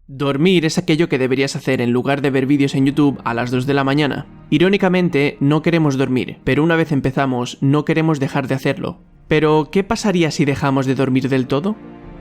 Dormir es aquello que deberías hacer en lugar de ver vídeos en YouTube a las 2 de la mañana. Irónicamente, no queremos dormir, pero una vez empezamos, no queremos dejar de hacerlo. Pero, ¿qué pasaría si dejamos de dormir del todo?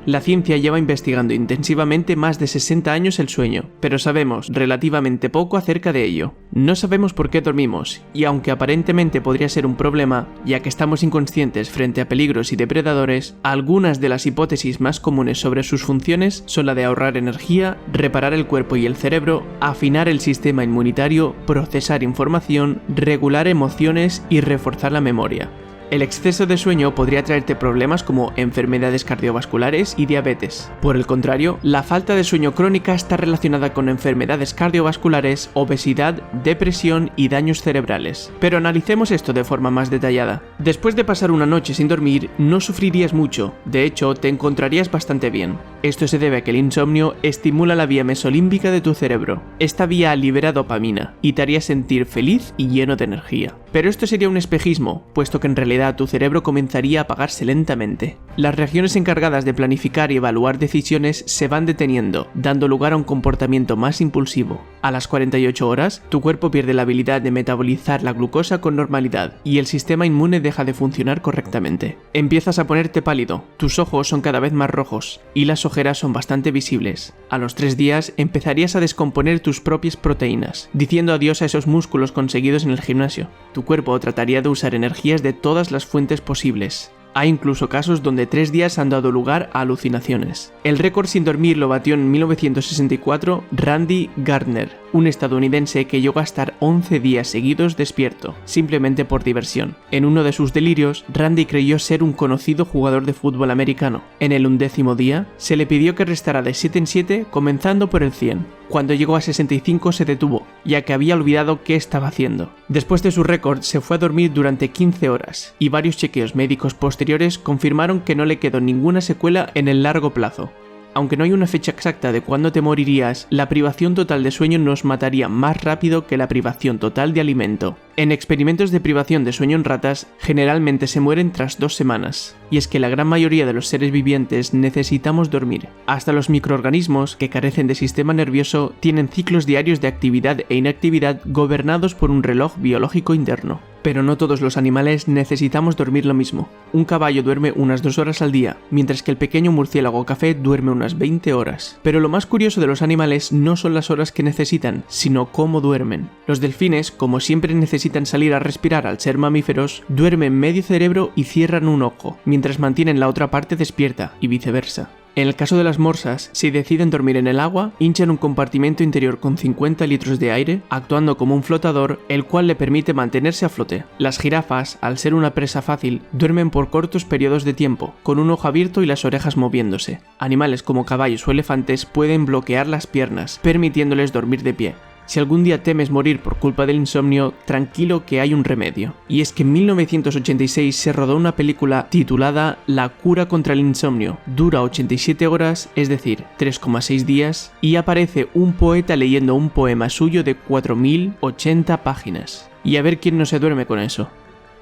La ciencia lleva investigando intensivamente más de 60 años el sueño, pero sabemos relativamente poco acerca de ello. No sabemos por qué dormimos, y aunque aparentemente podría ser un problema, ya que estamos inconscientes frente a peligros y depredadores, algunas de las hipótesis más comunes sobre sus funciones son la de ahorrar energía, reparar el cuerpo y el cerebro, afinar el sistema inmunitario, procesar información, regular emociones y reforzar la memoria. El exceso de sueño podría traerte problemas como enfermedades cardiovasculares y diabetes. Por el contrario, la falta de sueño crónica está relacionada con enfermedades cardiovasculares, obesidad, depresión y daños cerebrales. Pero analicemos esto de forma más detallada. Después de pasar una noche sin dormir, no sufrirías mucho, de hecho, te encontrarías bastante bien. Esto se debe a que el insomnio estimula la vía mesolímbica de tu cerebro. Esta vía libera dopamina y te haría sentir feliz y lleno de energía. Pero esto sería un espejismo, puesto que en realidad tu cerebro comenzaría a apagarse lentamente. Las regiones encargadas de planificar y evaluar decisiones se van deteniendo, dando lugar a un comportamiento más impulsivo. A las 48 horas, tu cuerpo pierde la habilidad de metabolizar la glucosa con normalidad y el sistema inmune deja de funcionar correctamente. Empiezas a ponerte pálido, tus ojos son cada vez más rojos y las ojeras son bastante visibles. A los 3 días empezarías a descomponer tus propias proteínas, diciendo adiós a esos músculos conseguidos en el gimnasio. Tu cuerpo trataría de usar energías de todas las fuentes posibles. Hay incluso casos donde 3 días han dado lugar a alucinaciones. El récord sin dormir lo batió en 1964 Randy Gardner, un estadounidense que llegó a estar 11 días seguidos despierto, simplemente por diversión. En uno de sus delirios, Randy creyó ser un conocido jugador de fútbol americano. En el 11º día, se le pidió que restara de 7 en 7, comenzando por el 100. Cuando llegó a 65 se detuvo, ya que había olvidado qué estaba haciendo. Después de su récord, se fue a dormir durante 15 horas, y varios chequeos médicos posteriores confirmaron que no le quedó ninguna secuela en el largo plazo. Aunque no hay una fecha exacta de cuándo te morirías, la privación total de sueño nos mataría más rápido que la privación total de alimento. En experimentos de privación de sueño en ratas, generalmente se mueren tras 2 semanas. Y es que la gran mayoría de los seres vivientes necesitamos dormir. Hasta los microorganismos, que carecen de sistema nervioso, tienen ciclos diarios de actividad e inactividad gobernados por un reloj biológico interno. Pero no todos los animales necesitamos dormir lo mismo. Un caballo duerme unas 2 horas al día, mientras que el pequeño murciélago café duerme unas 20 horas. Pero lo más curioso de los animales no son las horas que necesitan, sino cómo duermen. Los delfines, como siempre necesitan salir a respirar al ser mamíferos, duermen medio cerebro y cierran un ojo, mientras mantienen la otra parte despierta, y viceversa. En el caso de las morsas, si deciden dormir en el agua, hinchan un compartimento interior con 50 litros de aire, actuando como un flotador, el cual le permite mantenerse a flote. Las jirafas, al ser una presa fácil, duermen por cortos periodos de tiempo, con un ojo abierto y las orejas moviéndose. Animales como caballos o elefantes pueden bloquear las piernas, permitiéndoles dormir de pie. Si algún día temes morir por culpa del insomnio, tranquilo que hay un remedio. Y es que en 1986 se rodó una película titulada La cura contra el insomnio. Dura 87 horas, es decir, 3,6 días, y aparece un poeta leyendo un poema suyo de 4080 páginas. Y a ver quién no se duerme con eso.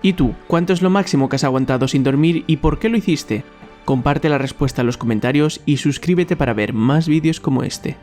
¿Y tú? ¿Cuánto es lo máximo que has aguantado sin dormir y por qué lo hiciste? Comparte la respuesta en los comentarios y suscríbete para ver más vídeos como este.